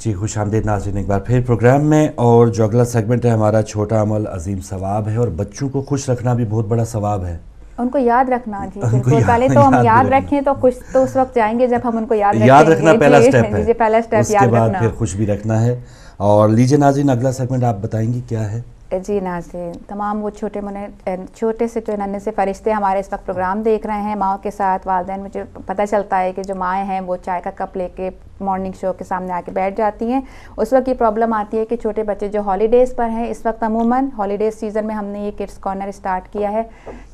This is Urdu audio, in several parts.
جی خوش آمدید ناظرین ایک بار پھر پروگرام میں، اور جو اگلا سیگمنٹ ہے ہمارا چھوٹا عمل عظیم ثواب ہے، اور بچوں کو خوش رکھنا بھی بہت بڑا ثواب ہے، ان کو یاد رکھنا. جی بالکل، پہلے تو ہم یاد رکھیں تو خوش تو اس وقت جائیں گے جب ہم ان کو یاد رکھیں گے. یاد رکھنا پہلا سٹیپ ہے، جی پہلا سٹیپ یاد رکھنا، اس کے بعد پھر خوش بھی رکھنا ہے. اور لیجیے ناظرین اگلا سیگمنٹ آپ بتائیں گی کیا ہے؟ جی ناظرین، تمام وہ چھوٹے سے جو ننھے سے فرشتے ہمارے اس وقت پروگرام دیکھ رہے ہیں، ماؤں کے ساتھ والدین، مجھے پتہ چلتا ہے کہ جو مائیں ہیں وہ چائے کا کپ لے کے مارننگ شو کے سامنے آ کے بیٹھ جاتی ہیں. اس وقت یہ پرابلم آتی ہے کہ چھوٹے بچے جو ہالیڈیز پر ہیں، اس وقت عموماً ہالیڈیز سیزن میں ہم نے یہ کڈس کارنر اسٹارٹ کیا ہے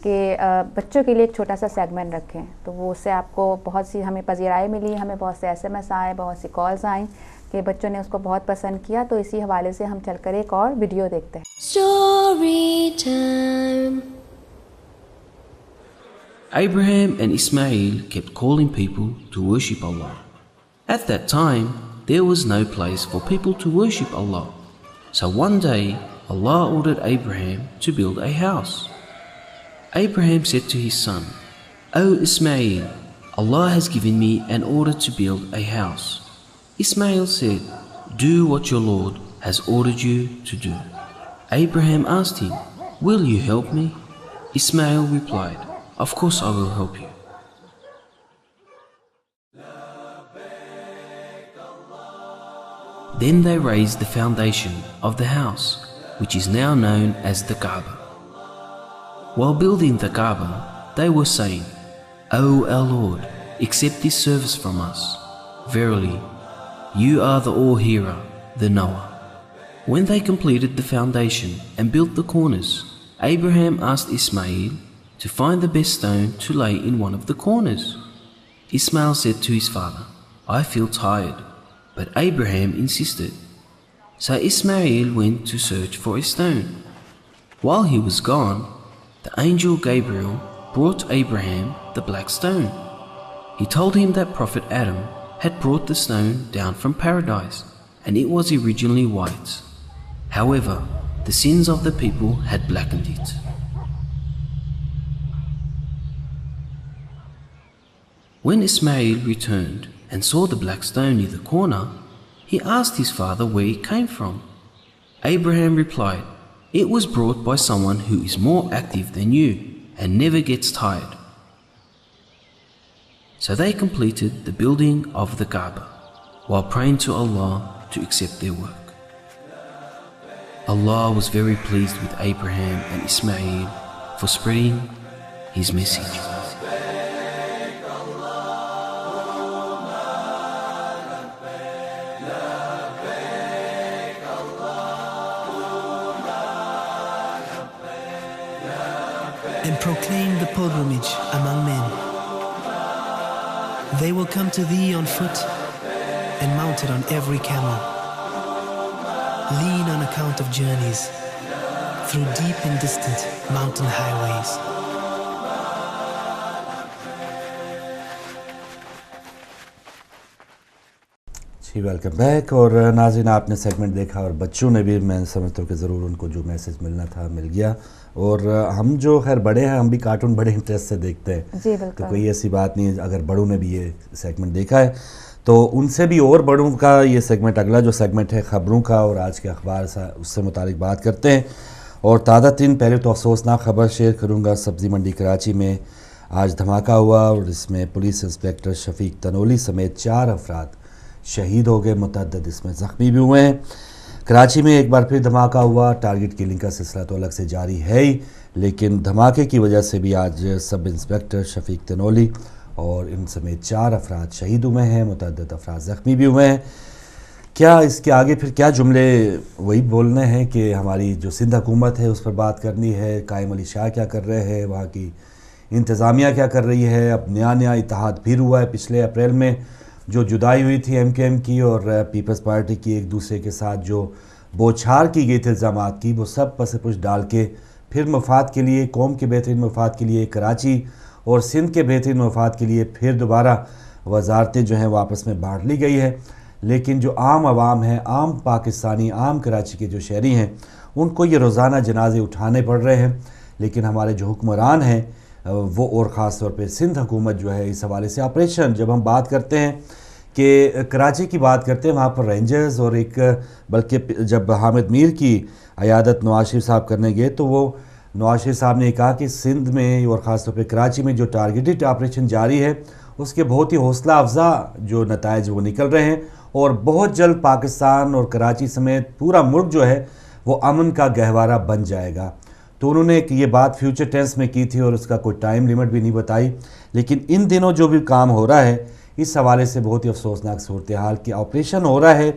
کہ بچوں کے لیے ایک چھوٹا سا سیگمنٹ رکھیں. تو وہ اس سے آپ کو بہت سی ہمیں پذیرائی ملی، ہمیں بہت سے SMS آئے، بہت سی کالز آئیں کہ بچوں نے اس کو بہت پسند کیا. تو اسی حوالے سے ہم چل کر ایک اور ویڈیو دیکھتے ہیں. Story time. Abraham and Ismail kept calling people to worship Allah. At that time, there was no place for people to worship Allah. So one day, Allah ordered Abraham to build a house. Abraham said to his son, "O Ismail, Allah has given me an order to build a house." Ismail said, "Do what your Lord has ordered you to do." Abraham asked him, "Will you help me?" Ismail replied, "Of course I will help you." Then they raised the foundation of the house, which is now known as the Kaaba. While building the Kaaba, they were saying, "O our Lord, accept this service from us. Verily, you are the all-hearer, the knower." When they completed the foundation and built the corners, Abraham asked Ismail to find the best stone to lay in one of the corners. Ismail said to his father, "I feel tired," but Abraham insisted. So Ismail went to search for a stone. While he was gone, the angel Gabriel brought Abraham the black stone. He told him that Prophet Adam had brought the stone down from paradise, and it was originally white. However, the sins of the people had blackened it. When Ismail returned and saw the black stone near the corner, he asked his father where it came from. Abraham replied, "It was brought by someone who is more active than you and never gets tired." So they completed the building of the Kaaba while praying to Allah to accept their work. Allah was very pleased with Abraham and Ismail for spreading His message. And proclaim the pilgrimage among men. They will come to thee on foot and mounted on every camel. Lean on account of journeys through deep and distant mountain highways. جی ویلکم بیک. اور ناظرین آپ نے سیگمنٹ دیکھا، اور بچوں نے بھی، میں سمجھتا ہوں کہ ضرور ان کو جو میسج ملنا تھا مل گیا. اور ہم جو خیر بڑے ہیں، ہم بھی کارٹون بڑے انٹرسٹ سے دیکھتے ہیں. جی بالکل، تو کوئی ایسی بات نہیں ہے اگر بڑوں نے بھی یہ سیگمنٹ دیکھا ہے تو ان سے بھی اور بڑوں کا یہ سیگمنٹ، اگلا جو سیگمنٹ ہے خبروں کا، اور آج کے اخبار اس سے متعلق بات کرتے ہیں. اور تازہ ترین پہلے تو افسوسناک خبر شیئر کروں گا. سبزی منڈی کراچی میں آج دھماکہ ہوا، اور اس میں پولیس انسپیکٹر شفیق تنولی سمیت 4 افراد شہید ہو گئے، متعدد اس میں زخمی بھی ہوئے ہیں. کراچی میں ایک بار پھر دھماکہ ہوا. ٹارگٹ کلنگ کا سلسلہ تو الگ سے جاری ہے ہی، لیکن دھماکے کی وجہ سے بھی آج سب انسپیکٹر شفیق تنولی اور ان سمیت 4 افراد شہید ہوئے ہیں، متعدد افراد زخمی بھی ہوئے ہیں. کیا اس کے آگے پھر کیا جملے وہی بولنے ہیں کہ ہماری جو سندھ حکومت ہے اس پر بات کرنی ہے، قائم علی شاہ کیا کر رہے ہیں، وہاں کی انتظامیہ کیا کر رہی ہے. اب نیا اتحاد پھر ہوا ہے. پچھلے اپریل میں جو جدائی ہوئی تھی MKM کی اور پیپلز پارٹی کی ایک دوسرے کے ساتھ جو بوچھار کی گئی تھی الزامات کی، وہ سب پس پش ڈال کے پھر مفاد کے لیے، قوم کے بہترین مفاد کے لیے، کراچی اور سندھ کے بہترین مفاد کے لیے پھر دوبارہ وزارتیں جو ہیں وہ آپس میں بانٹ لی گئی ہے. لیکن جو عام عوام ہیں، عام پاکستانی، عام کراچی کے جو شہری ہیں، ان کو یہ روزانہ جنازے اٹھانے پڑ رہے ہیں. لیکن ہمارے جو حکمران ہیں وہ، اور خاص طور پہ سندھ حکومت جو ہے، اس حوالے سے آپریشن جب ہم بات کرتے ہیں کہ کراچی کی بات کرتے ہیں وہاں پر رینجرز اور ایک بلکہ جب حامد میر کی عیادت نواز شریف صاحب کرنے گئے تو وہ نواز شریف صاحب نے کہا کہ سندھ میں اور خاص طور پہ کراچی میں جو ٹارگیٹڈ آپریشن جاری ہے اس کے بہت ہی حوصلہ افزا جو نتائج وہ نکل رہے ہیں اور بہت جلد پاکستان اور کراچی سمیت پورا ملک جو ہے وہ امن کا گہوارہ بن جائے گا. تو انہوں نے یہ بات فیوچر ٹینس میں کی تھی اور اس کا کوئی ٹائم لیمٹ بھی نہیں بتائی. لیکن ان دنوں جو بھی کام ہو رہا ہے اس حوالے سے بہت ہی افسوسناک صورتحال کہ آپریشن ہو رہا ہے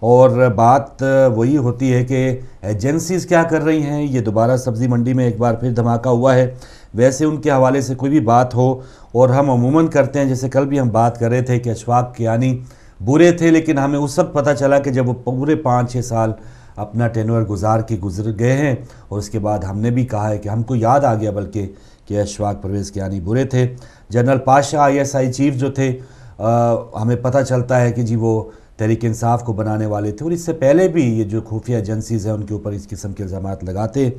اور بات وہی ہوتی ہے کہ ایجنسیز کیا کر رہی ہیں. یہ دوبارہ سبزی منڈی میں ایک بار پھر دھماکہ ہوا ہے. ویسے ان کے حوالے سے کوئی بھی بات ہو اور ہم عموماً کرتے ہیں, جیسے کل بھی ہم بات کر رہے تھے کہ اشفاق کیانی برے تھے, لیکن ہمیں اس وقت پتہ چلا کہ جب وہ پورے 5-6 سال اپنا ٹینور گزار کے گزر گئے ہیں اور اس کے بعد ہم نے بھی کہا ہے کہ ہم کو یاد آ گیا بلکہ کہ اشفاق پرویز کیانی برے تھے. جنرل پاشا ISI چیف جو تھے ہمیں پتہ چلتا ہے کہ جی وہ تحریک انصاف کو بنانے والے تھے اور اس سے پہلے بھی یہ جو خفیہ ایجنسیز ہیں ان کے اوپر اس قسم کے الزامات لگاتے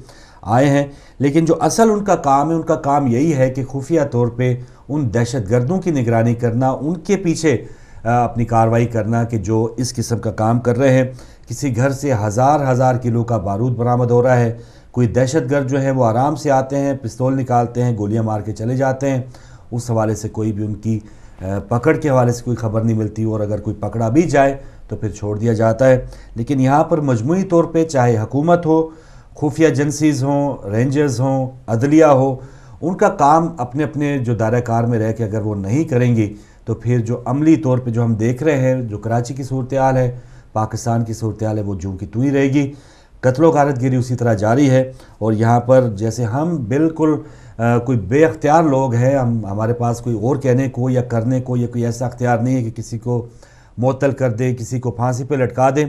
آئے ہیں. لیکن جو اصل ان کا کام ہے, ان کا کام یہی ہے کہ خفیہ طور پہ ان دہشت گردوں کی نگرانی کرنا, ان کے پیچھے اپنی کارروائی کرنا کہ جو اس قسم کا کام کر رہے ہیں. کسی گھر سے ہزار کلو کا بارود برآمد ہو رہا ہے, کوئی دہشت گرد جو ہے وہ آرام سے آتے ہیں, پستول نکالتے ہیں, گولیاں مار کے چلے جاتے ہیں. اس حوالے سے کوئی بھی ان کی پکڑ کے حوالے سے کوئی خبر نہیں ملتی اور اگر کوئی پکڑا بھی جائے تو پھر چھوڑ دیا جاتا ہے. لیکن یہاں پر مجموعی طور پہ چاہے حکومت ہو, خفیہ ایجنسیز ہوں, رینجرز ہوں, عدلیہ ہو, ان کا کام اپنے اپنے جو دائرہ کار میں رہ کے اگر وہ نہیں کریں گی تو پھر جو عملی طور پہ جو ہم دیکھ رہے ہیں, جو کراچی کی صورتحال ہے, پاکستان کی صورتحال ہے, وہ جوں کی توں ہی رہے گی. قتل و غارت گیری اسی طرح جاری ہے. اور یہاں پر جیسے ہم بالکل کوئی بے اختیار لوگ ہیں, ہمارے پاس کوئی اور کہنے کو یا کرنے کو یا کوئی ایسا اختیار نہیں ہے کہ کسی کو معطل کر دیں, کسی کو پھانسی پہ لٹکا دیں.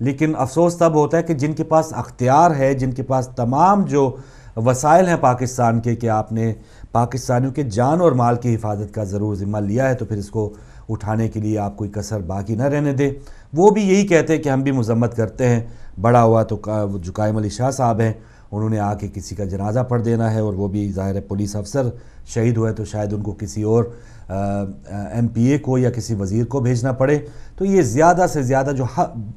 لیکن افسوس تب ہوتا ہے کہ جن کے پاس اختیار ہے, جن کے پاس تمام جو وسائل ہیں پاکستان کے, کہ آپ نے پاکستانیوں کے جان اور مال کی حفاظت کا ضرور ذمہ لیا ہے, تو پھر اس کو اٹھانے کے لیے آپ کوئی کسر باقی نہ رہنے دیں. وہ بھی یہی کہتے ہیں کہ ہم بھی مذمت کرتے ہیں. بڑا ہوا تو جو قائم علی شاہ صاحب ہیں انہوں نے آ کے کسی کا جنازہ پڑھ دینا ہے, اور وہ بھی ظاہر ہے پولیس افسر شہید ہوئے تو شاید ان کو کسی اور MPA کو یا کسی وزیر کو بھیجنا پڑے. تو یہ زیادہ سے زیادہ جو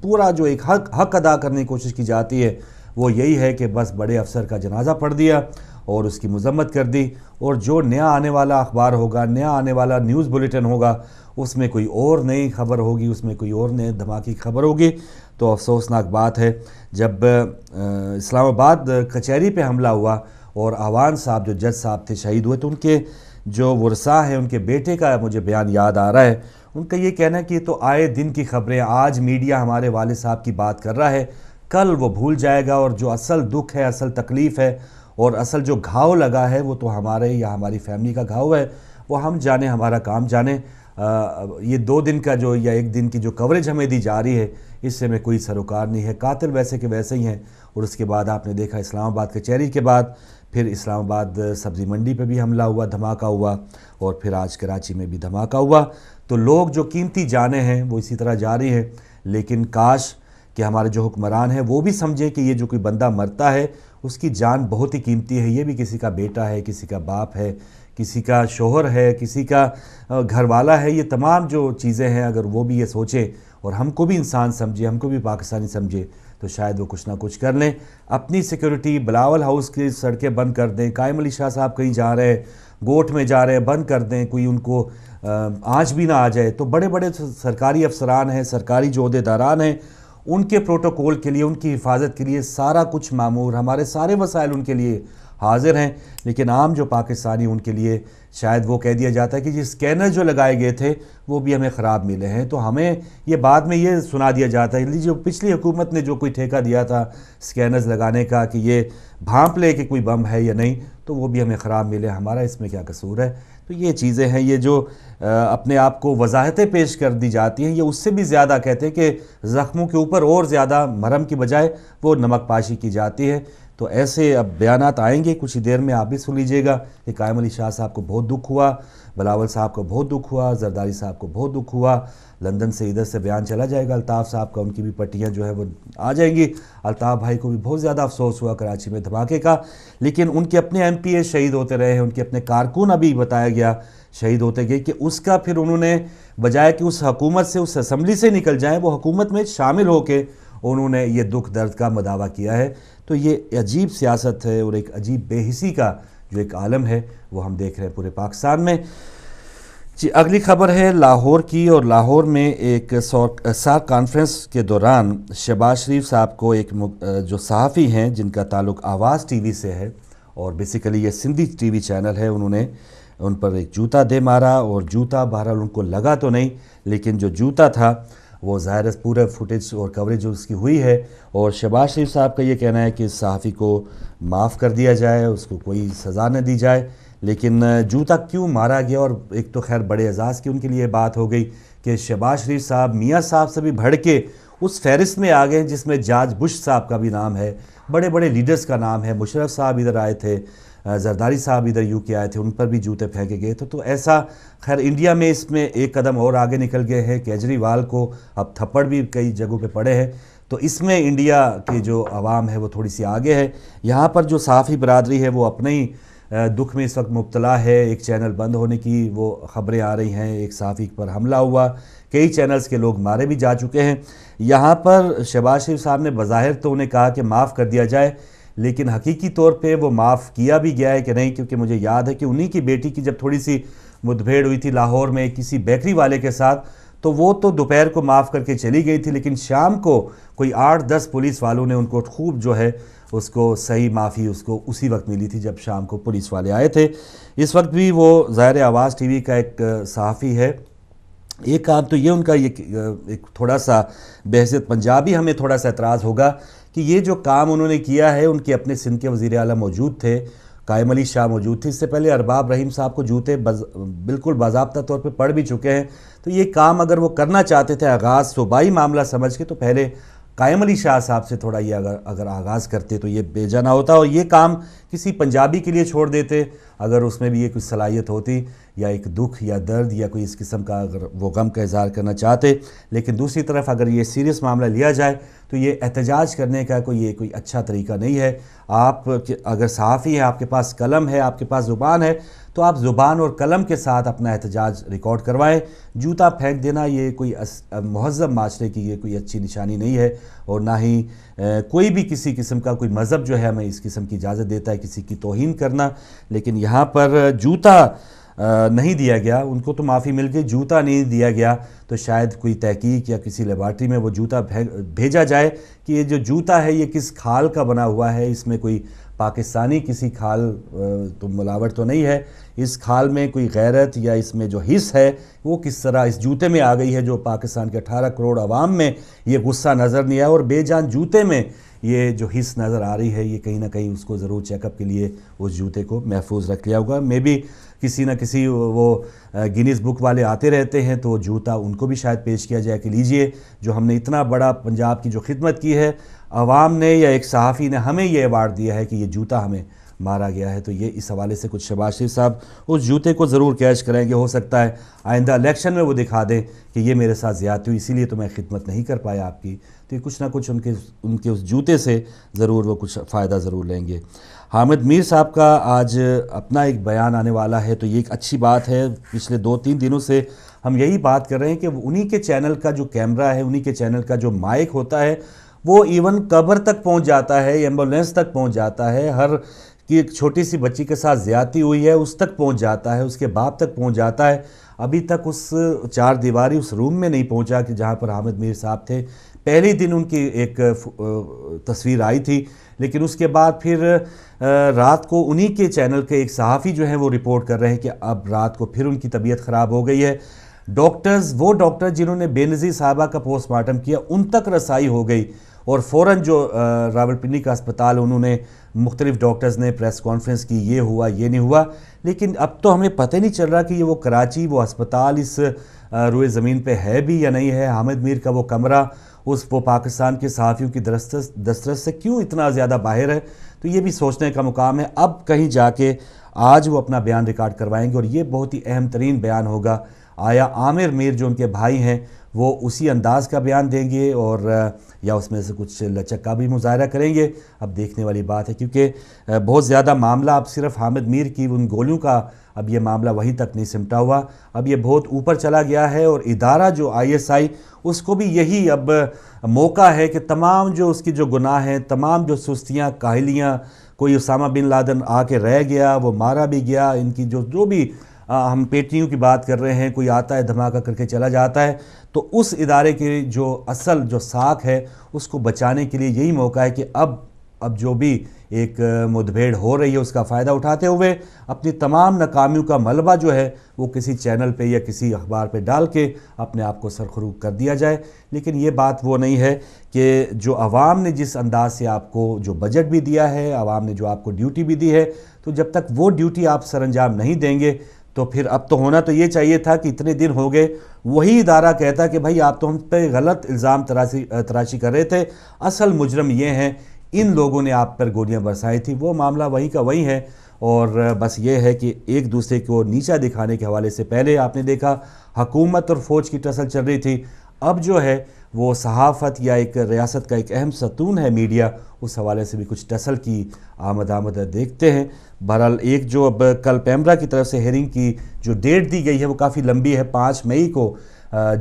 پورا جو ایک حق ادا کرنے کی کوشش کی جاتی ہے وہ یہی ہے کہ بس بڑے افسر کا جنازہ پڑھ دیا اور اس کی مذمت کر دی, اور جو نیا آنے والا اخبار ہوگا, نیا آنے والا نیوز بلیٹن ہوگا, اس میں کوئی اور نئی خبر ہوگی, اس میں کوئی اور نئے دھماکی خبر ہوگی. تو افسوسناک بات ہے جب اسلام آباد کچہری پہ حملہ ہوا اور آوان صاحب جو جج صاحب تھے شہید ہوئے, تو ان کے جو ورثاء ہیں, ان کے بیٹے کا مجھے بیان یاد آ رہا ہے. ان کا یہ کہنا ہے کہ یہ تو آئے دن کی خبریں, آج میڈیا ہمارے والد صاحب کی بات کر رہا ہے, کل وہ بھول جائے گا, اور جو اصل دکھ ہے, اصل تکلیف ہے اور اصل جو گھاؤ لگا ہے وہ تو ہمارے یا ہماری فیملی کا گھاؤ ہے, وہ ہم جانیں, ہمارا کام جانیں. یہ 2 دن کا جو یا 1 دن کی جو کوریج ہمیں دی جا رہی ہے اس سے میں کوئی سروکار نہیں ہے. قاتل ویسے کے ویسے ہی ہیں. اور اس کے بعد آپ نے دیکھا اسلام آباد کچہری کے بعد پھر اسلام آباد سبزی منڈی پہ بھی حملہ ہوا, دھماکہ ہوا, اور پھر آج کراچی میں بھی دھماکہ ہوا. تو لوگ جو قیمتی جانیں ہیں وہ اسی طرح جاری ہیں. لیکن کاش کہ ہمارے جو حکمران ہیں وہ بھی سمجھیں کہ یہ جو کوئی بندہ مرتا ہے اس کی جان بہت ہی قیمتی ہے. یہ بھی کسی کا بیٹا ہے, کسی کا باپ ہے, کسی کا شوہر ہے, کسی کا گھر والا ہے. یہ تمام جو چیزیں ہیں اگر وہ بھی یہ سوچیں اور ہم کو بھی انسان سمجھے, ہم کو بھی پاکستانی سمجھے, تو شاید وہ کچھ نہ کچھ کر لیں. اپنی سیکیورٹی, بلاول ہاؤس کی سڑکیں بند کر دیں, قائم علی شاہ صاحب کہیں جا رہے ہیں, گوٹ میں جا رہے ہیں, بند کر دیں, کوئی ان کو آنچ بھی نہ آ جائے. تو بڑے بڑے سرکاری افسران ہیں, سرکاری جو عہدیداران ہیں, ان کے پروٹوکول کے لیے, ان کی حفاظت کے لیے سارا کچھ معمور, ہمارے سارے وسائل ان کے لیے حاضر ہیں. لیکن عام جو پاکستانی ان کے لیے شاید وہ کہہ دیا جاتا ہے کہ یہ سکینر جو لگائے گئے تھے وہ بھی ہمیں خراب ملے ہیں. تو ہمیں یہ بعد میں یہ سنا دیا جاتا ہے جو پچھلی حکومت نے جو کوئی ٹھیکہ دیا تھا سکینرز لگانے کا کہ یہ بھانپ لے کہ کوئی بم ہے یا نہیں, تو وہ بھی ہمیں خراب ملے, ہمارا اس میں کیا قصور ہے. تو یہ چیزیں ہیں, یہ جو اپنے آپ کو وضاحتیں پیش کر دی جاتی ہیں, یہ اس سے بھی زیادہ کہتے ہیں کہ زخموں کے اوپر اور زیادہ مرہم کی بجائے وہ نمک پاشی کی جاتی ہے. تو ایسے اب بیانات آئیں گے کچھ ہی دیر میں, آپ بھی سن لیجئے گا کہ قائم علی شاہ صاحب کو بہت دکھ ہوا, بلاول صاحب کو بہت دکھ ہوا, زرداری صاحب کو بہت دکھ ہوا. لندن سے ادھر سے بیان چلا جائے گا الطاف صاحب کا, ان کی بھی پٹیاں جو ہے وہ آ جائیں گی. الطاف بھائی کو بھی بہت زیادہ افسوس ہوا کراچی میں دھماکے کا, لیکن ان کے اپنے ایم پی اے شہید ہوتے رہے ہیں, ان کے اپنے کارکن ابھی بتایا گیا شہید ہوتے گئے, کہ اس کا پھر انہوں نے بجائے کہ اس حکومت سے, اس اسمبلی سے نکل جائیں, وہ حکومت میں شامل ہو کے انہوں نے یہ دکھ درد کا مداوع کیا ہے. تو یہ عجیب سیاست ہے اور ایک عجیب بے حسی کا جو ایک عالم ہے وہ ہم دیکھ رہے ہیں پورے پاکستان میں. جی اگلی خبر ہے لاہور کی, اور لاہور میں ایک سارک کانفرنس کے دوران شہباز شریف صاحب کو ایک جو صحافی ہیں جن کا تعلق آواز ٹی وی سے ہے, اور بیسیکلی یہ سندھی ٹی وی چینل ہے, انہوں نے ان پر ایک جوتا دے مارا, اور جوتا بہرحال ان کو لگا تو نہیں, لیکن جو جوتا تھا وہ ظاہر پورے فوٹیج اور کوریج اس کی ہوئی ہے. اور شہباز شریف صاحب کا یہ کہنا ہے کہ صحافی کو معاف کر دیا جائے, اس کو کوئی سزا نہ دی جائے, لیکن جوتا کیوں مارا گیا. اور ایک تو خیر بڑے اعزاز کی ان کے لیے بات ہو گئی کہ شہباز شریف صاحب میاں صاحب سے بھی بڑھ کے اس فہرست میں آ گئے جس میں جارج بش صاحب کا بھی نام ہے, بڑے بڑے لیڈرز کا نام ہے. مشرف صاحب ادھر آئے تھے, زرداری صاحب ادھر یو کے آئے تھے, ان پر بھی جوتے پھینکے گئے تھے. تو ایسا خیر انڈیا میں اس میں ایک قدم اور آگے نکل گئے ہیں, کیجریوال کو اب تھپڑ بھی کئی جگہوں پہ پڑے ہیں. تو اس میں انڈیا کی جو عوام ہے وہ تھوڑی سی آگے ہے. یہاں پر جو صحافی برادری ہے وہ اپنے ہی دکھ میں اس وقت مبتلا ہے. ایک چینل بند ہونے کی وہ خبریں آ رہی ہیں, ایک صحافی پر حملہ ہوا, کئی چینلز کے لوگ مارے بھی جا چکے ہیں. یہاں پر شہباز شریف صاحب نے بظاہر تو انہیں کہا کہ معاف کر دیا جائے, لیکن حقیقی طور پہ وہ معاف کیا بھی گیا ہے کہ نہیں, کیونکہ مجھے یاد ہے کہ انہی کی بیٹی کی جب تھوڑی سی مدبھیڑ ہوئی تھی لاہور میں کسی بیکری والے کے ساتھ, تو وہ تو دوپہر کو معاف کر کے چلی گئی تھی, لیکن شام کو کوئی 8-10 پولیس والوں نے ان کو خوب جو ہے اس کو صحیح معافی اس کو اسی وقت ملی تھی جب شام کو پولیس والے آئے تھے. اس وقت بھی وہ ظاہر آواز ٹی وی کا ایک صحافی ہے. ایک کام تو یہ ان کا ایک تھوڑا سا بحیثیت پنجابی ہمیں تھوڑا سا اعتراض ہوگا کہ یہ جو کام انہوں نے کیا ہے, ان کے اپنے سندھ کے وزیر اعلیٰ موجود تھے, قائم علی شاہ موجود تھے, اس سے پہلے ارباب رحیم صاحب کو جوتے بالکل باضابطہ طور پہ پڑ بھی چکے ہیں. تو یہ کام اگر وہ کرنا چاہتے تھے آغاز صوبائی معاملہ سمجھ کے, تو پہلے قائم علی شاہ صاحب سے تھوڑا یہ اگر آغاز کرتے تو یہ بے جا نہ ہوتا, اور یہ کام کسی پنجابی کے لیے چھوڑ دیتے اگر اس میں بھی یہ کوئی صلاحیت ہوتی, یا ایک دکھ یا درد یا کوئی اس قسم کا اگر وہ غم کا اظہار کرنا چاہتے. لیکن دوسری طرف اگر یہ سیریس معاملہ لیا جائے تو یہ احتجاج کرنے کا کوئی اچھا طریقہ نہیں ہے. آپ اگر صحافی ہیں, آپ کے پاس قلم ہے, آپ کے پاس زبان ہے, تو آپ زبان اور قلم کے ساتھ اپنا احتجاج ریکارڈ کروائیں. جوتا پھینک دینا یہ کوئی مہذب معاشرے کی یہ کوئی اچھی نشانی نہیں ہے, اور نہ ہی کوئی بھی کسی قسم کا کوئی مذہب جو ہے ہمیں اس قسم کی اجازت دیتا ہے کسی کی توہین کرنا. لیکن یہاں پر جوتا نہیں دیا گیا, ان کو تو معافی مل گئی, جوتا نہیں دیا گیا, تو شاید کوئی تحقیق یا کسی لیبارٹری میں وہ جوتا بھیجا جائے کہ یہ جو جوتا ہے یہ کس کھال کا بنا ہوا ہے, اس میں کوئی پاکستانی کسی کھال تو ملاوٹ تو نہیں ہے, اس کھال میں کوئی غیرت یا اس میں جو حص ہے وہ کس طرح اس جوتے میں آ گئی ہے, جو پاکستان کے 18 کروڑ عوام میں یہ غصہ نظر نہیں آیا, اور بے جان جوتے میں یہ جو حص نظر آ رہی ہے, یہ کہیں نہ کہیں اس کو ضرور چیک اپ کے لیے اس جوتے کو محفوظ رکھ لیا ہوگا. میں بھی کسی نہ کسی وہ گینیز بک والے آتے رہتے ہیں تو وہ جوتا ان کو بھی شاید پیش کیا جائے کہ لیجئے, جو ہم نے اتنا بڑا پنجاب کی جو خدمت کی ہے, عوام نے یا ایک صحافی نے ہمیں یہ ایوارڈ دیا ہے کہ یہ جوتا ہمیں مارا گیا ہے. تو یہ اس حوالے سے کچھ شہباز شریف صاحب اس جوتے کو ضرور کیچ کریں گے, ہو سکتا ہے آئندہ الیکشن میں وہ دکھا دیں کہ یہ میرے ساتھ زیادتی ہوئی, اسی لیے تو میں خدمت نہیں کر پایا آپ کی. تو یہ کچھ نہ کچھ ان کے اس جوتے سے ضرور وہ کچھ فائدہ ضرور لیں گے. حامد میر صاحب کا آج اپنا ایک بیان آنے والا ہے, تو یہ ایک اچھی بات ہے. پچھلے 2-3 دنوں سے ہم یہی بات کر رہے ہیں کہ انہی کے چینل کا جو کیمرہ ہے, انہی کے چینل کا جو مائک ہوتا ہے, وہ ایون قبر تک پہنچ جاتا ہے, ایمبولینس تک پہنچ جاتا ہے, ہر کی ایک چھوٹی سی بچی کے ساتھ زیادتی ہوئی ہے اس تک پہنچ جاتا ہے, اس کے باپ تک پہنچ جاتا ہے. ابھی تک اس 4 دیواری اس روم میں نہیں پہنچا کہ جہاں پر حامد میر صاحب تھے. پہلے دن ان کی ایک تصویر آئی تھی, لیکن اس کے بعد پھر رات کو انہی کے چینل کے ایک صحافی جو ہیں وہ رپورٹ کر رہے ہیں کہ اب رات کو پھر ان کی طبیعت خراب ہو گئی ہے. وہ ڈاکٹر جنہوں نے بے نظیر صاحبہ کا پوسٹ مارٹم کیا, ان تک رسائی ہو گئی, اور فوراً جو راولپنڈی کا اسپتال انہوں نے مختلف ڈاکٹرز نے پریس کانفرنس کی, یہ ہوا یہ نہیں ہوا. لیکن اب تو ہمیں پتہ نہیں چل رہا کہ یہ وہ کراچی وہ اسپتال اس روئے زمین پہ ہے بھی یا نہیں ہے, حامد میر کا وہ کمرہ وہ پاکستان کے صحافیوں کی دسترس سے کیوں اتنا زیادہ باہر ہے؟ تو یہ بھی سوچنے کا مقام ہے. اب کہیں جا کے آج وہ اپنا بیان ریکارڈ کروائیں گے اور یہ بہت ہی اہم ترین بیان ہوگا. آیا عامر میر جو ان کے بھائی ہیں وہ اسی انداز کا بیان دیں گے اور یا اس میں سے کچھ لچک کا بھی مظاہرہ کریں گے؟ اب دیکھنے والی بات ہے، کیونکہ بہت زیادہ معاملہ اب صرف حامد میر کی ان گولیوں کا اب یہ معاملہ وہیں تک نہیں سمٹا ہوا، اب یہ بہت اوپر چلا گیا ہے. اور ادارہ جو ISI اس کو بھی یہی اب موقع ہے کہ تمام جو اس کی جو گناہ ہیں، تمام جو سستیاں کاہلیاں، کوئی اسامہ بن لادن آ کے رہ گیا، وہ مارا بھی گیا، ان کی جو بھی ہم پیٹیوں کی بات کر رہے ہیں، کوئی آتا ہے دھماکہ کر کے چلا جاتا ہے، تو اس ادارے کی جو اصل جو ساکھ ہے اس کو بچانے کے لیے یہی موقع ہے کہ اب جو بھی ایک مدبھیڑ ہو رہی ہے اس کا فائدہ اٹھاتے ہوئے اپنی تمام ناکامیوں کا ملبہ جو ہے وہ کسی چینل پہ یا کسی اخبار پہ ڈال کے اپنے آپ کو سرخروغ کر دیا جائے. لیکن یہ بات وہ نہیں ہے کہ جو عوام نے جس انداز سے آپ کو جو بجٹ بھی دیا ہے، عوام نے جو آپ کو ڈیوٹی بھی دی ہے، تو جب تک وہ ڈیوٹی آپ سر انجام نہیں دیں گے تو پھر اب تو ہونا تو یہ چاہیے تھا کہ اتنے دن ہو گئے وہی ادارہ کہتا کہ بھائی آپ تو ہم پہ غلط الزام تراشی کر رہے تھے، اصل مجرم یہ ہیں، ان لوگوں نے آپ پر گولیاں برسائی تھی. وہ معاملہ وہیں کا وہیں ہے. اور بس یہ ہے کہ ایک دوسرے کو نیچا دکھانے کے حوالے سے پہلے آپ نے دیکھا حکومت اور فوج کی ٹسل چل رہی تھی، اب جو ہے وہ صحافت یا ایک ریاست کا ایک اہم ستون ہے میڈیا، اس حوالے سے بھی کچھ ٹسل کی آمد دیکھتے ہیں. بہرحال ایک جو اب کل پیمرا کی طرف سے ہیرنگ کی جو ڈیٹ دی گئی ہے وہ کافی لمبی ہے. 5 مئی کو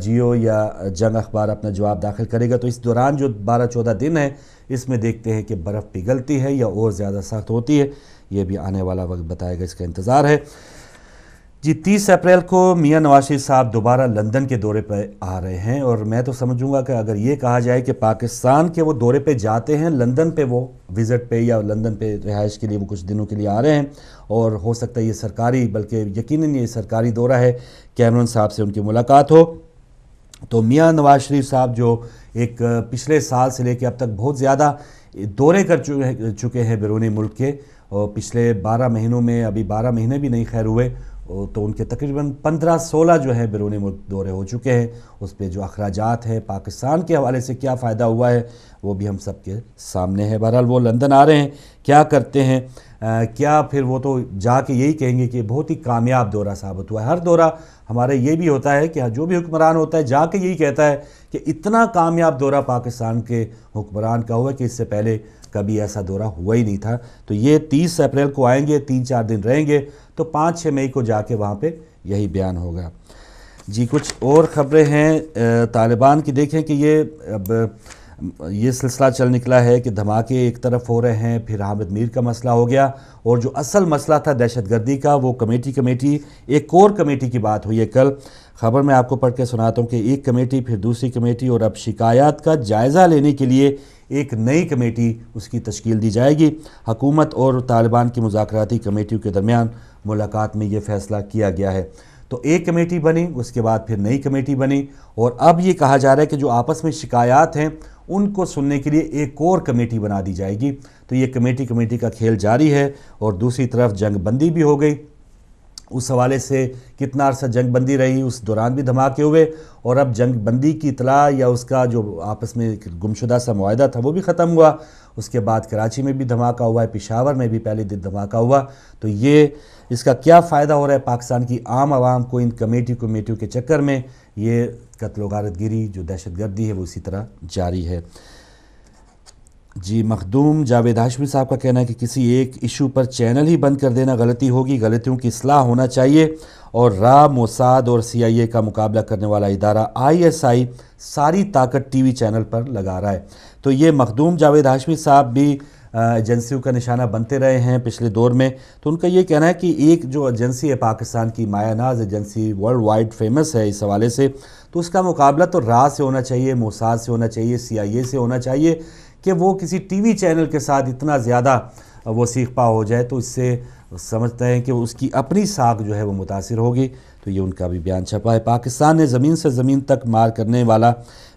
جیو یا جنگ اخبار اپنا جواب داخل کرے گا. تو اس دوران جو 12-14 دن ہے اس میں دیکھتے ہیں کہ برف پگھلتی ہے یا اور زیادہ سخت ہوتی ہے. یہ بھی آنے والا وقت بتائے گا، اس کا انتظار ہے. جی 30 اپریل کو میاں نواز شریف صاحب دوبارہ لندن کے دورے پہ آ رہے ہیں، اور میں تو سمجھوں گا کہ اگر یہ کہا جائے کہ پاکستان کے وہ دورے پہ جاتے ہیں، لندن پہ وہ وزٹ پہ یا لندن پہ رہائش کے لیے وہ کچھ دنوں کے لیے آ رہے ہیں، اور ہو سکتا ہے یہ سرکاری، بلکہ یقیناً یہ سرکاری دورہ ہے، کیمرون صاحب سے ان کی ملاقات ہو. تو میاں نواز شریف صاحب جو ایک پچھلے سال سے لے کے اب تک بہت زیادہ دورے کر چکے ہیں بیرونی ملک کے، اور پچھلے 12 مہینوں میں ابھی 12 مہینے بھی نہیں خیر ہوئے تو ان کے تقریباً 15-16 جو ہے بیرونی ملک دورے ہو چکے ہیں. اس پہ جو اخراجات ہیں پاکستان کے حوالے سے کیا فائدہ ہوا ہے وہ بھی ہم سب کے سامنے ہے. بہرحال وہ لندن آ رہے ہیں، کیا کرتے ہیں، کیا پھر وہ تو جا کے یہی کہیں گے کہ بہت ہی کامیاب دورہ ثابت ہوا ہے. ہر دورہ ہمارا یہ بھی ہوتا ہے کہ جو بھی حکمران ہوتا ہے جا کے یہی کہتا ہے کہ اتنا کامیاب دورہ پاکستان کے حکمران کا ہوا کہ اس سے پہلے کبھی ایسا دورہ ہوا ہی نہیں تھا. تو یہ 30 اپریل کو آئیں گے، 3-4 دن رہیں گے، تو 5-6 مئی کو جا کے وہاں پہ یہی بیان ہوگا. جی کچھ اور خبریں ہیں طالبان کی. دیکھیں کہ یہ سلسلہ چل نکلا ہے کہ دھماکے ایک طرف ہو رہے ہیں، پھر حامد میر کا مسئلہ ہو گیا، اور جو اصل مسئلہ تھا دہشت گردی کا وہ کمیٹی ایک اور کمیٹی کی بات ہوئی ہے کل. خبر میں آپ کو پڑھ کے سناتا ہوں کہ ایک کمیٹی، پھر دوسری کمیٹی، اور اب شکایات کا جائزہ لینے کے لیے ایک نئی کمیٹی اس کی تشکیل دی جائے گی. حکومت اور طالبان کی مذاکراتی کمیٹیوں کے درمیان ملاقات میں یہ فیصلہ کیا گیا ہے. تو ایک کمیٹی بنی، اس کے بعد پھر نئی کمیٹی بنی، اور اب یہ کہا جا رہا ہے کہ جو آپس میں شکایات ہیں ان کو سننے کے لیے ایک اور کمیٹی بنا دی جائے گی. تو یہ کمیٹی کا کھیل جاری ہے. اور دوسری طرف جنگ بندی بھی ہو گئی. اس حوالے سے کتنا عرصہ جنگ بندی رہی، اس دوران بھی دھماکے ہوئے، اور اب جنگ بندی کی اطلاع یا اس کا جو آپس میں گمشدہ سا معاہدہ تھا وہ بھی ختم ہوا. اس کے بعد کراچی میں بھی دھماکہ ہوا ہے، پشاور میں بھی پہلے دن دھماکہ ہوا. تو یہ اس کا کیا فائدہ ہو رہا ہے پاکستان کی عام عوام کو ان کمیٹیوں کے چکر میں؟ یہ قتل و غارت گیری جو دہشت گردی ہے وہ اسی طرح جاری ہے. جی مخدوم جاوید ہاشمی صاحب کا کہنا ہے کہ کسی ایک ایشو پر چینل ہی بند کر دینا غلطی ہوگی، غلطیوں کی اصلاح ہونا چاہیے، اور موساد اور CIA کا مقابلہ کرنے والا ادارہ ISI ساری طاقت ٹی وی چینل پر لگا رہا ہے. تو یہ مخدوم جاوید ہاشمی صاحب بھی ایجنسیوں کا نشانہ بنتے رہے ہیں پچھلے دور میں. تو ان کا یہ کہنا ہے کہ ایک جو ایجنسی ہے پاکستان کی، مایا ناز ایجنسی، ورلڈ وائڈ فیمس ہے اس حوالے سے، تو اس کا مقابلہ تو سے ہونا چاہیے، موساد سے ہونا چاہیے، CIA سے ہونا چاہیے، کہ وہ کسی ٹی وی چینل کے ساتھ اتنا زیادہ وہ سیخ پا ہو جائے تو اس سے سمجھتے ہیں کہ اس کی اپنی ساکھ جو ہے وہ متاثر ہوگی. تو یہ ان کا بھی بیان چھپا ہے. پاکستان نے زمین سے زمین تک مار کرنے والا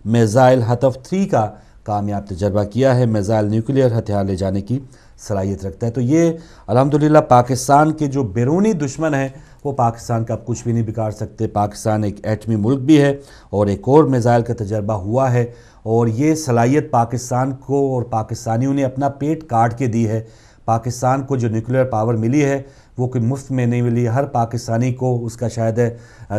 میزائل ہدف 3 کا کامیاب تجربہ کیا ہے. میزائل نیوکلیئر ہتھیار لے جانے کی صلاحیت رکھتا ہے. تو یہ الحمدللہ پاکستان کے جو بیرونی دشمن ہیں وہ پاکستان کا اب کچھ بھی نہیں بگاڑ سکتے. پاکستان ایک ایٹمی ملک بھی ہے، اور ایک اور میزائل کا تجربہ ہوا ہے، اور یہ صلاحیت پاکستان کو اور پاکستانیوں نے اپنا پیٹ کاٹ کے دی ہے. پاکستان کو جو نیوکلیئر پاور ملی ہے وہ کوئی مفت میں نہیں ملی. ہر پاکستانی کو اس کا شاید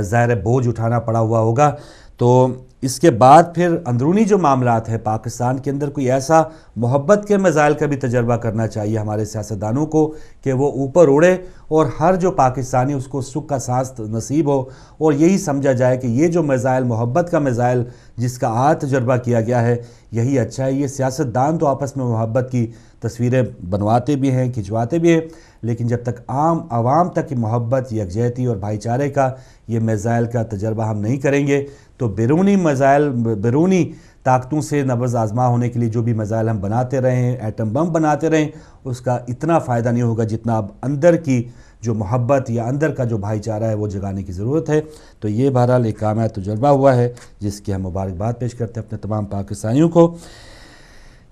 ظاہر بوجھ اٹھانا پڑا ہوا ہوگا. تو اس کے بعد پھر اندرونی جو معاملات ہیں پاکستان کے اندر کوئی ایسا محبت کے میزائل کا بھی تجربہ کرنا چاہیے ہمارے سیاستدانوں کو کہ وہ اوپر اڑے اور ہر جو پاکستانی اس کو سکھ کا سانس نصیب ہو اور یہی سمجھا جائے کہ یہ جو میزائل محبت کا میزائل جس کا آج تجربہ کیا گیا ہے یہی اچھا ہے. یہ سیاستدان تو آپس میں محبت کی تصویریں بنواتے بھی ہیں کھنچواتے بھی ہیں لیکن جب تک عام عوام تک محبت یکجہتی اور بھائی چارے کا یہ میزائل کا تجربہ ہم نہیں کریں گے تو بیرونی میزائل بیرونی طاقتوں سے نبض آزما ہونے کے لیے جو بھی میزائل ہم بناتے رہے ہیں ایٹم بم بناتے رہیں اس کا اتنا فائدہ نہیں ہوگا جتنا اب اندر کی جو محبت یا اندر کا جو بھائی چارہ ہے وہ جگانے کی ضرورت ہے. تو یہ بہرحال ایک کامیاب تجربہ ہوا ہے جس کی ہم مبارکباد پیش کرتے ہیں اپنے تمام پاکستانیوں کو.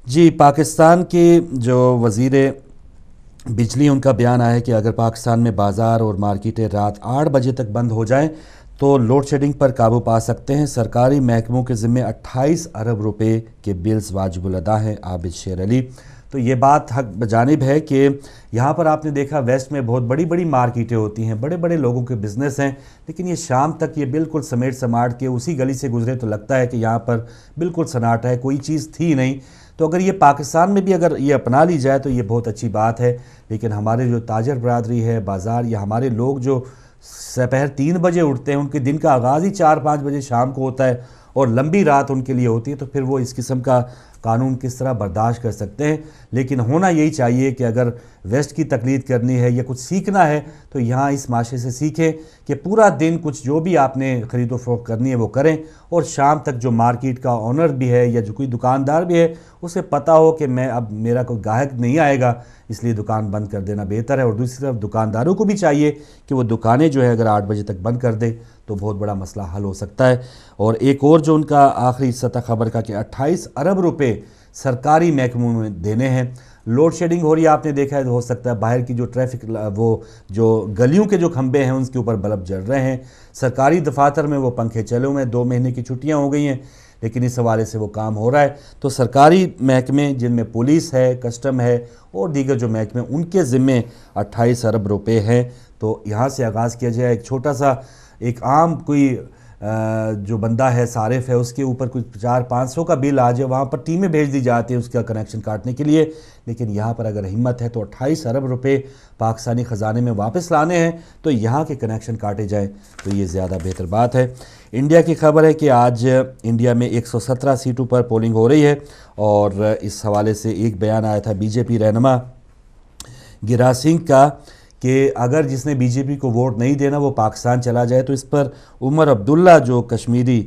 جی پاکستان کے جو وزیر بجلی ان کا بیان آیا ہے کہ اگر پاکستان میں بازار اور مارکیٹیں رات 8 بجے تک بند ہو جائیں تو لوڈ شیڈنگ پر قابو پا سکتے ہیں. سرکاری محکموں کے ذمے 28 ارب روپے کے بلز واجب الادا ہیں. عابد شیر علی. تو یہ بات حق بجانب ہے کہ یہاں پر آپ نے دیکھا ویسٹ میں بہت بڑی بڑی مارکیٹیں ہوتی ہیں بڑے بڑے لوگوں کے بزنس ہیں لیکن یہ شام تک یہ بالکل سمیٹ سماٹ کے اسی گلی سے گزرے تو لگتا ہے کہ یہاں پر بالکل سناٹا ہے کوئی چیز تھی نہیں. تو اگر یہ پاکستان میں بھی اگر یہ اپنا لی جائے تو یہ بہت اچھی بات ہے لیکن ہمارے جو تاجر برادری ہے بازار یا ہمارے لوگ جو سپہر 3 بجے اٹھتے ہیں ان کے دن کا آغاز ہی 4-5 بجے شام کو ہوتا ہے اور لمبی رات ان کے لیے ہوتی ہے تو پھر وہ اس قسم کا قانون کس طرح برداشت کر سکتے ہیں. لیکن ہونا یہی چاہیے کہ اگر ویسٹ کی تقلید کرنی ہے یا کچھ سیکھنا ہے تو یہاں اس معاشرے سے سیکھیں کہ پورا دن کچھ جو بھی آپ نے خرید و فروخت کرنی ہے وہ کریں اور شام تک جو مارکیٹ کا آنر بھی ہے یا جو کوئی دکاندار بھی ہے اسے پتہ ہو کہ میں اب میرا کوئی گاہک نہیں آئے گا اس لیے دکان بند کر دینا بہتر ہے. اور دوسری طرف دکانداروں کو بھی چاہیے کہ وہ دکانیں جو ہے اگر 8 بجے تک بند کر دے تو بہت بڑا مسئلہ حل ہو سکتا ہے. اور ایک اور جو ان کا آخری سطح خبر کا کہ 28 ارب روپے سرکاری محکموں میں دینے ہیں. لوڈ شیڈنگ ہو رہی ہے آپ نے دیکھا ہے ہو سکتا ہے باہر کی جو ٹریفک وہ جو گلیوں کے جو کھمبے ہیں ان کے اوپر بلب جل رہے ہیں. سرکاری دفاتر میں وہ پنکھے چلے ہوئے ہیں 2 مہینے کی چھٹیاں ہو گئی ہیں لیکن اس حوالے سے وہ کام ہو رہا ہے. تو سرکاری محکمے جن میں پولیس ہے کسٹم ہے اور دیگر جو محکمے ان کے ذمے 28 ارب روپے ہیں. تو یہاں سے آغاز کیا جائے. ایک چھوٹا سا ایک عام کوئی جو بندہ ہے صارف ہے اس کے اوپر کوئی 400-500 کا بل آ جائے وہاں پر ٹیمیں بھیج دی جاتی ہیں اس کا کنیکشن کاٹنے کے لیے لیکن یہاں پر اگر ہمت ہے تو 28 ارب روپے پاکستانی خزانے میں واپس لانے ہیں تو یہاں کے کنیکشن کاٹے جائیں تو یہ زیادہ بہتر بات ہے. انڈیا کی خبر ہے کہ آج انڈیا میں 117 سیٹوں پر پولنگ ہو رہی ہے اور اس حوالے سے ایک بیان آیا تھا بی جے پی رہنما گیراج سنگھ کا کہ اگر جس نے بی جے پی کو ووٹ نہیں دینا وہ پاکستان چلا جائے. تو اس پر عمر عبداللہ جو کشمیری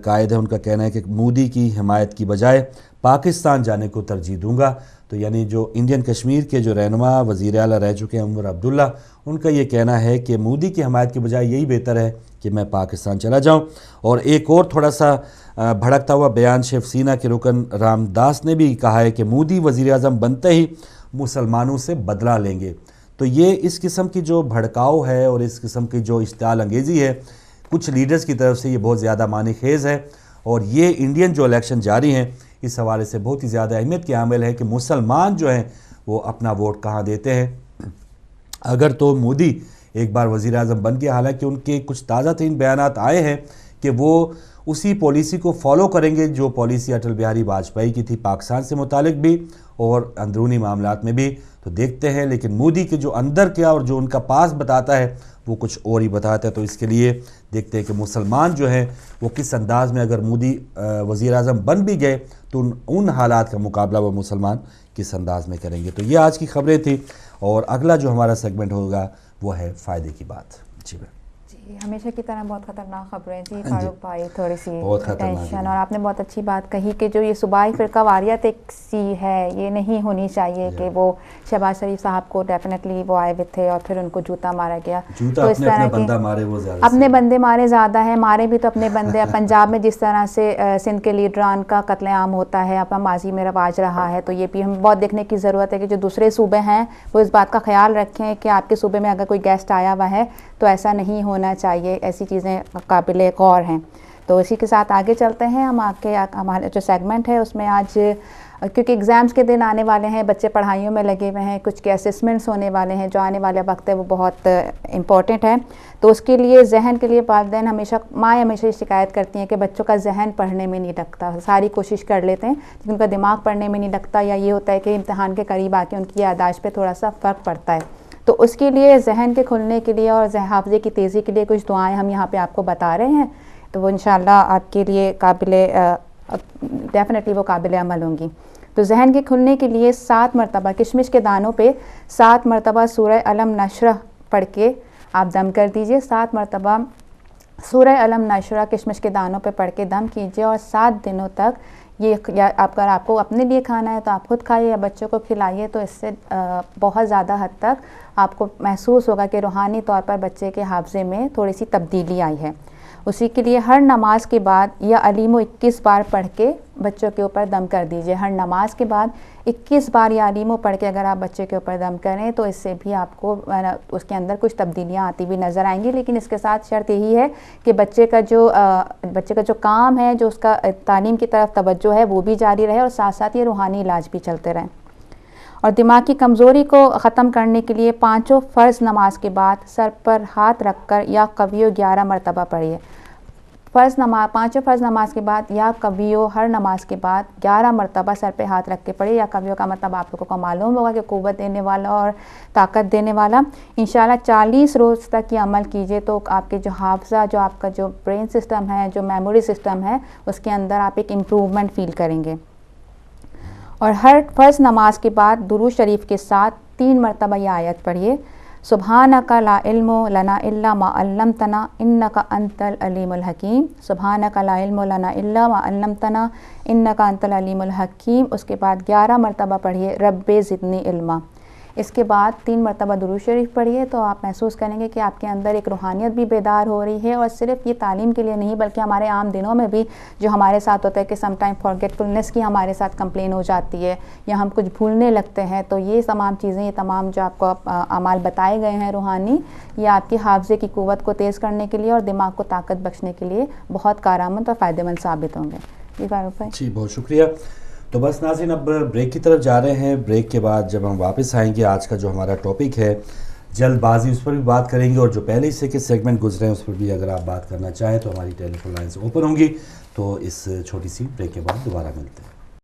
قائد ہے ان کا کہنا ہے کہ مودی کی حمایت کی بجائے پاکستان جانے کو ترجیح دوں گا. تو یعنی جو انڈین کشمیر کے جو رہنما وزیر اعلیٰ رہ چکے ہیں عمر عبداللہ ان کا یہ کہنا ہے کہ مودی کی حمایت کی بجائے یہی بہتر ہے کہ میں پاکستان چلا جاؤں. اور ایک اور تھوڑا سا بھڑکتا ہوا بیان شیو سینا کے رکن رام داس نے بھی کہا ہے کہ مودی وزیر اعظم بنتے ہی مسلمانوں سے بدلہ لیں گے. تو یہ اس قسم کی جو بھڑکاؤ ہے اور اس قسم کی جو اشتعال انگیزی ہے کچھ لیڈرز کی طرف سے یہ بہت زیادہ معنی خیز ہے اور یہ انڈین جو الیکشن جاری ہیں اس حوالے سے بہت ہی زیادہ اہمیت کے حامل ہے کہ مسلمان جو ہیں وہ اپنا ووٹ کہاں دیتے ہیں. اگر تو مودی ایک بار وزیر اعظم بن گیا حالانکہ ان کے کچھ تازہ ترین بیانات آئے ہیں کہ وہ اسی پالیسی کو فالو کریں گے جو پالیسی اٹل بہاری واجپئی کی تھی پاکستان سے متعلق بھی اور اندرونی معاملات میں بھی. تو دیکھتے ہیں لیکن مودی کے جو اندر کیا اور جو ان کا پاس بتاتا ہے وہ کچھ اور ہی بتاتا ہے. تو اس کے لیے دیکھتے ہیں کہ مسلمان جو ہیں وہ کس انداز میں اگر مودی وزیر اعظم بن بھی گئے تو ان حالات کا مقابلہ وہ مسلمان کس انداز میں کریں گے. تو یہ آج کی خبریں تھیں اور اگلا جو ہمارا سیگمنٹ ہوگا وہ ہے فائدے کی بات. جی ہمیشہ کی طرح بہت خطرناک خبریں تھیں فاروق بھائی تھوڑی سی ٹینشن اور آپ نے بہت اچھی بات کہی کہ جو یہ صوبائی فرقہ واریت ایک سی ہے یہ نہیں ہونی چاہیے کہ وہ شہباز شریف صاحب کو ڈیفینیٹلی وہ آئے ہوئے تھے اور پھر ان کو جوتا مارا گیا. تو اس طرح کے اپنے بندے مارے زیادہ ہیں مارے بھی تو اپنے بندے. پنجاب میں جس طرح سے سندھ کے لیڈران کا قتل عام ہوتا ہے اپنا ماضی میں رواج رہا ہے تو یہ بھی ہمیں بہت دیکھنے کی ضرورت ہے کہ جو دوسرے صوبے ہیں وہ اس بات کا خیال رکھیں کہ آپ کے صوبے میں اگر کوئی گیسٹ آیا ہوا ہے تو ایسا نہیں ہونا چاہیے. ایسی چیزیں قابل غور ہیں. تو اسی کے ساتھ آگے چلتے ہیں ہم. ہمارے جو سیگمنٹ ہے اس میں آج کیونکہ ایگزامس کے دن آنے والے ہیں, بچے پڑھائیوں میں لگے ہوئے ہیں, کچھ کے اسسمنٹس ہونے والے ہیں, جو آنے والا وقت ہے وہ بہت امپورٹنٹ ہے. تو اس کے لیے ذہن کے لیے والدین مائیں ہمیشہ یہ شکایت کرتی ہیں کہ بچوں کا ذہن پڑھنے میں نہیں لگتا, ساری کوشش کر لیتے ہیں لیکن ان کا دماغ پڑھنے میں نہیں لگتا, یا یہ ہوتا ہے کہ امتحان کے قریب آ کے ان کی یادداشت پہ تھوڑا سا فرق پڑتا ہے. تو اس کے لیے ذہن کے کھلنے کے لیے اور حافظے کی تیزی کے لیے کچھ دعائیں ہم یہاں پہ آپ کو بتا رہے ہیں, تو وہ انشاءاللہ آپ کے لیے ڈیفینیٹلی وہ قابل عمل ہوں گی. تو ذہن کے کھلنے کے لیے 7 مرتبہ کشمش کے دانوں پہ 7 مرتبہ سورہ علم نشرہ پڑھ کے آپ دم کر دیجئے. 7 مرتبہ سورہ علم نشرہ کشمش کے دانوں پہ پڑھ کے دم کیجئے, اور 7 دنوں تک یہ اگر آپ کو اپنے لیے کھانا ہے تو آپ خود کھائیے یا بچوں کو کھلائیے, تو اس سے بہت زیادہ حد تک آپ کو محسوس ہوگا کہ روحانی طور پر بچے کے حافظے میں تھوڑی سی تبدیلی آئی ہے. اسی کے لیے ہر نماز کے بعد یا علیم 21 بار پڑھ کے بچوں کے اوپر دم کر دیجئے. ہر نماز کے بعد 21 بار یا علیم پڑھ کے اگر آپ بچے کے اوپر دم کریں تو اس سے بھی آپ کو اس کے اندر کچھ تبدیلیاں آتی ہوئی نظر آئیں گی. لیکن اس کے ساتھ شرط یہی ہے کہ بچے کا جو کام ہے, جو اس کا تعلیم کی طرف توجہ ہے, وہ بھی جاری رہے, اور ساتھ ساتھ یہ روحانی علاج بھی چلتے رہیں. اور دماغ کی کمزوری کو ختم کرنے کے لیے 5 فرض نماز کے بعد سر پر ہاتھ رکھ کر یا قویو 11 مرتبہ پڑھیے. 5 فرض نماز کے بعد یا قویو ہر نماز کے بعد 11 مرتبہ سر پہ ہاتھ رکھ کے پڑھیے. یا قویو کا مطلب آپ لوگوں کو معلوم ہوگا کہ قوت دینے والا اور طاقت دینے والا. انشاءاللہ 40 روز تک یہ عمل کیجئے تو آپ کے جو حافظہ, جو آپ کا جو برین سسٹم ہے, جو میموری سسٹم ہے, اس کے اندر آپ ایک امپروومنٹ فیل کریں گے. اور ہر فرض نماز کے بعد درود شریف کے ساتھ 3 مرتبہ یہ آیت پڑھیے, سبحانک لا علم لنا الا ما علمتنا انک انت العلیم الحکیم. سبحانک لا علم لنا الا ما علمتنا انک انت العلیم الحکیم. اس کے بعد 11 مرتبہ پڑھیے رب زدنی علما. اس کے بعد 3 مرتبہ درود شریف پڑھیے, تو آپ محسوس کریں گے کہ آپ کے اندر ایک روحانیت بھی بیدار ہو رہی ہے. اور صرف یہ تعلیم کے لیے نہیں بلکہ ہمارے عام دنوں میں بھی جو ہمارے ساتھ ہوتا ہے کہ سم ٹائم فارگیٹفلنس کی ہمارے ساتھ کمپلین ہو جاتی ہے, یا ہم کچھ بھولنے لگتے ہیں, تو یہ تمام چیزیں, یہ تمام جو آپ کو اعمال بتائے گئے ہیں روحانی, یہ آپ کی حافظے کی قوت کو تیز کرنے کے لیے اور دماغ کو طاقت بخشنے کے لیے بہت کارآمد اور فائدہ مند ثابت ہوں گے. جی فاروق بھائی. جی بہت شکریہ. تو بس ناظرین اب بریک کی طرف جا رہے ہیں. بریک کے بعد جب ہم واپس آئیں گے, آج کا جو ہمارا ٹاپک ہے جلد بازی, اس پر بھی بات کریں گے, اور جو پہلے حصے کے سیگمنٹ گزرے ہیں اس پر بھی اگر آپ بات کرنا چاہیں تو ہماری ٹیلی فون لائنز اوپن ہوں گی. تو اس چھوٹی سی بریک کے بعد دوبارہ ملتے ہیں.